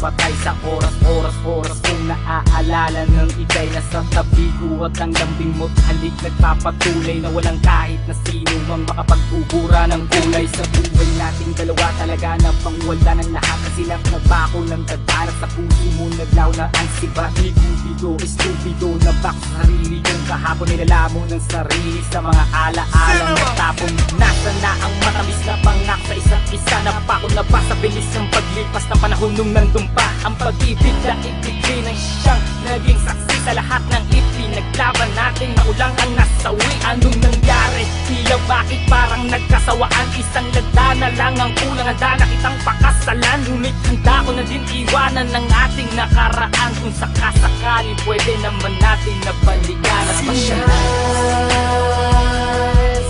patay sa oras kung naaalala ng ika'y nasa tabi ko at ang lambing mo't halik nagpapatuloy na walang kahit na sino mang makapag-ubura ng kulay sa buhay nating dalawa. Talaga na pang wala ng lahat na silang nabako ng tadhana sa puso mo naglaw na ang sibat ni Cupido. Estupido na bak sa sarili yung kahapon nilala mo ng sarili sa mga alaala natapon. Nasa na ang matamis na pangak sa isa't isa, napako na ba sa bilis ng paglipas ng panahon nung nandun pa ang pag-ibig na ibigay ng siyang naging saksi sa lahat ng ipinaglaban natin na ulang ang nasawi. Anong nangyari? Tila bakit parang nagkasawaan? Isang lagda na lang ang kulang, handa na kitang pakasalan. Ngunit handa ko na din iwanan ng ating nakaraan. Kung sakasakali pwede naman natin nabalikan at pasyalan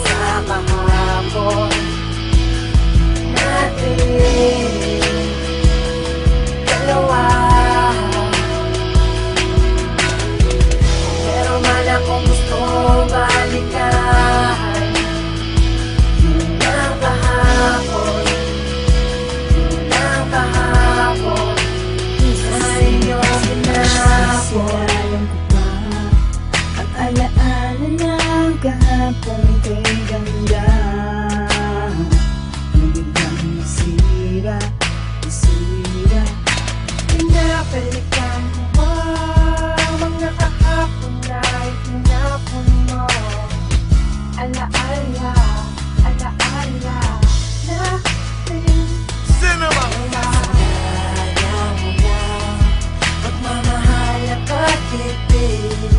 sa kahapon natin dalawa. Pero man akong gusto balikan yun ang kahapon, yun ang kahapon sa inyong pinapon. Ang alaala ng kahapon kay ganda, yung biglang nasira, pinapalikan mo mga kahapon na itinapon mo. Alaala, alaala natin. Cinema! Kaya mo na magmamahal na pag-ibig.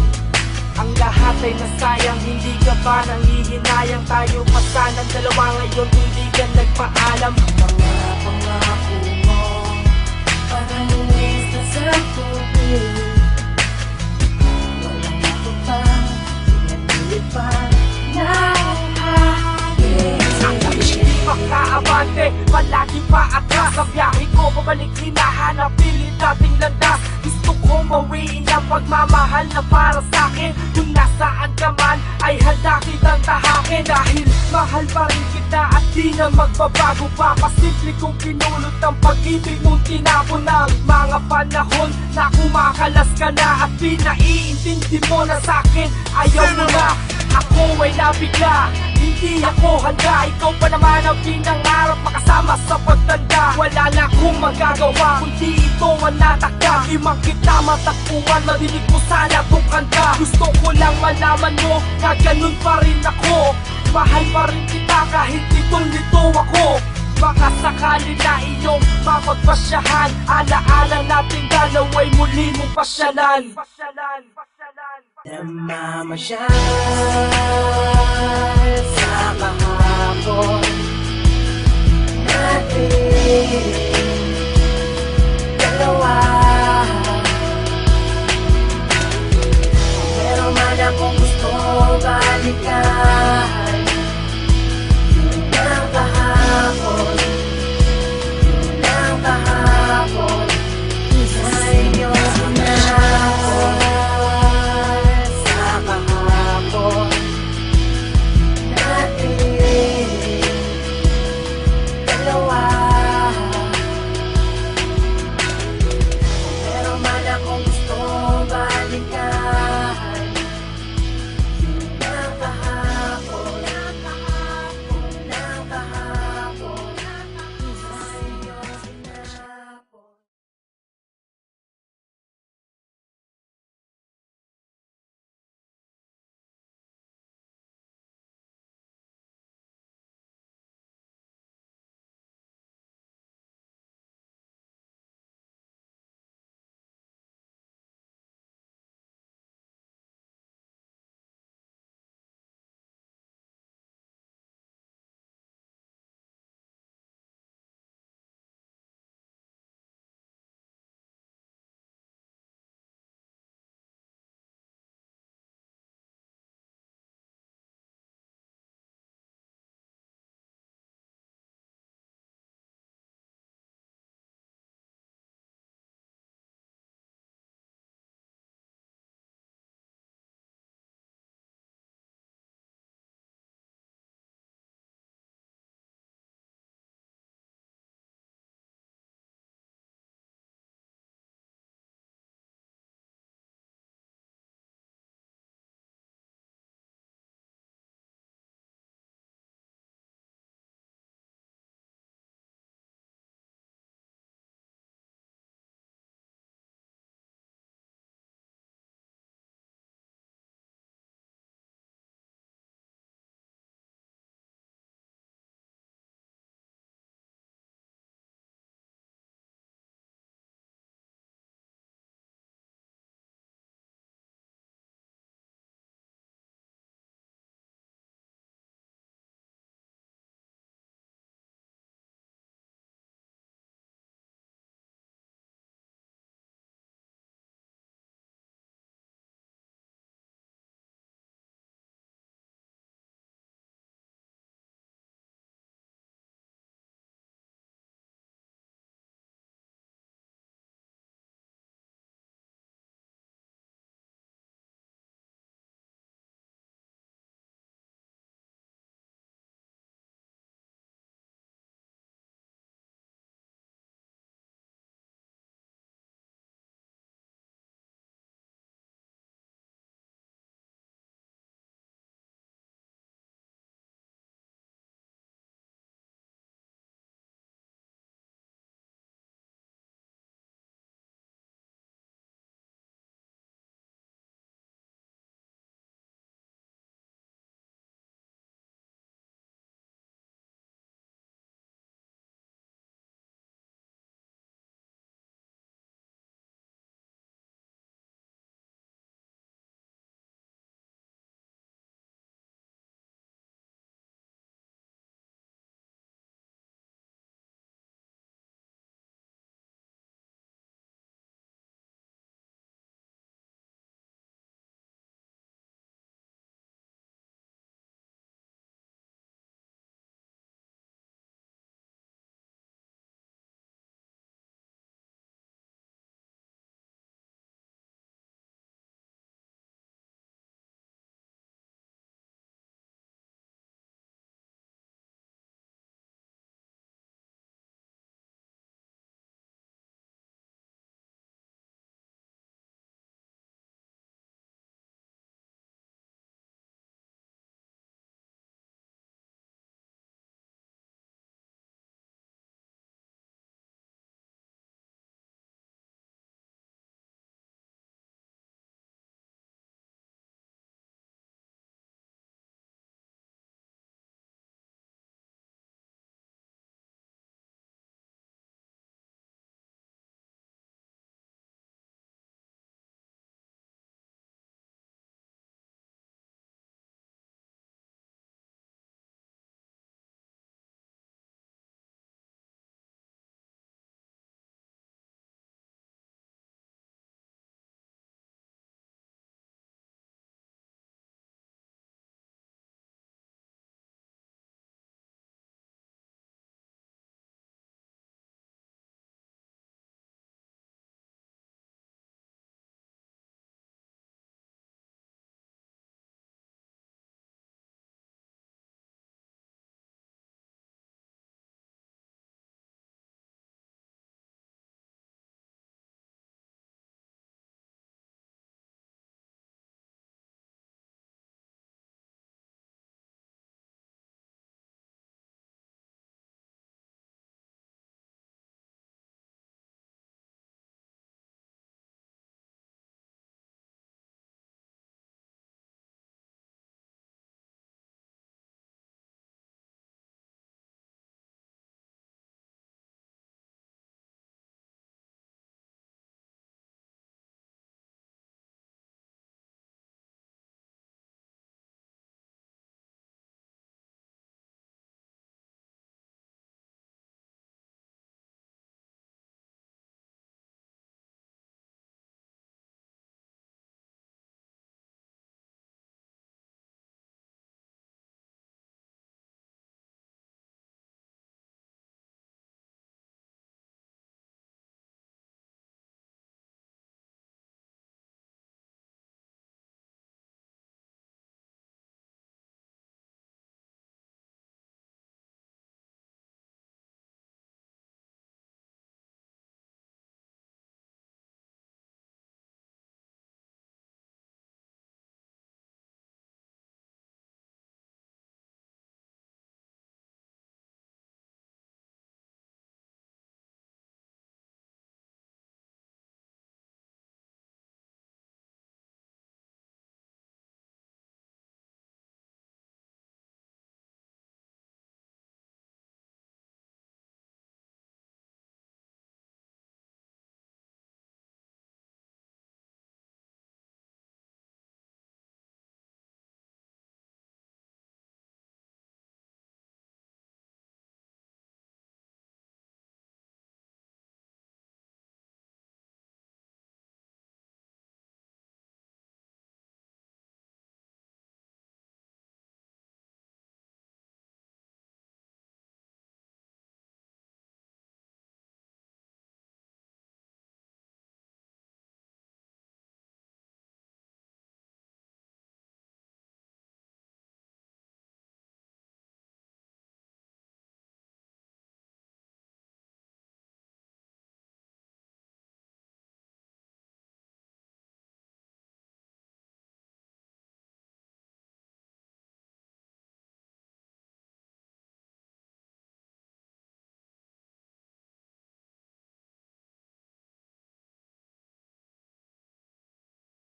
ang lahat ay nasayang, hindi ka ba nangihinayang? Tayo pa sanang dalawa ngayon, hindi ka nagpaalam. Mga pangako mo parang lumis na sa tubig. Walang matupang, pinatuloy pa na hangin. Hindi makaabante, palagi pa atras. Sa biyahe ko, pabalik hinahanap, pilit dating landas. Gusto kong bawiin ang pagmamahal na para sa'kin. Kung nasaan ka man, ay handa kitang tahakin. Dahil mahal pa rin kita at di na magbabago pa. Pasimple kong pinulot ang pag-ibig mong tinapon ng mga panahon na kumakalas ka na at pinaiintindi mo na sa'kin ayaw mo na. Ako ay nabigla, hindi ako handa. Ikaw pa naman ang pinangarap makasama sa pagtanda. Wala na akong magagawa kundi ito ang natakda. Imang kita matakbuhan, madinig mo sana itong kanta. Gusto ko lang malaman mo na ganun pa rin ako. Mahal pa rin kita kahit litong-lito ako. Baka sakali na iyong mapagpasyahan. Alaala natin dalawa'y muli mong pasyalan. Namamasyal sa kahapon natin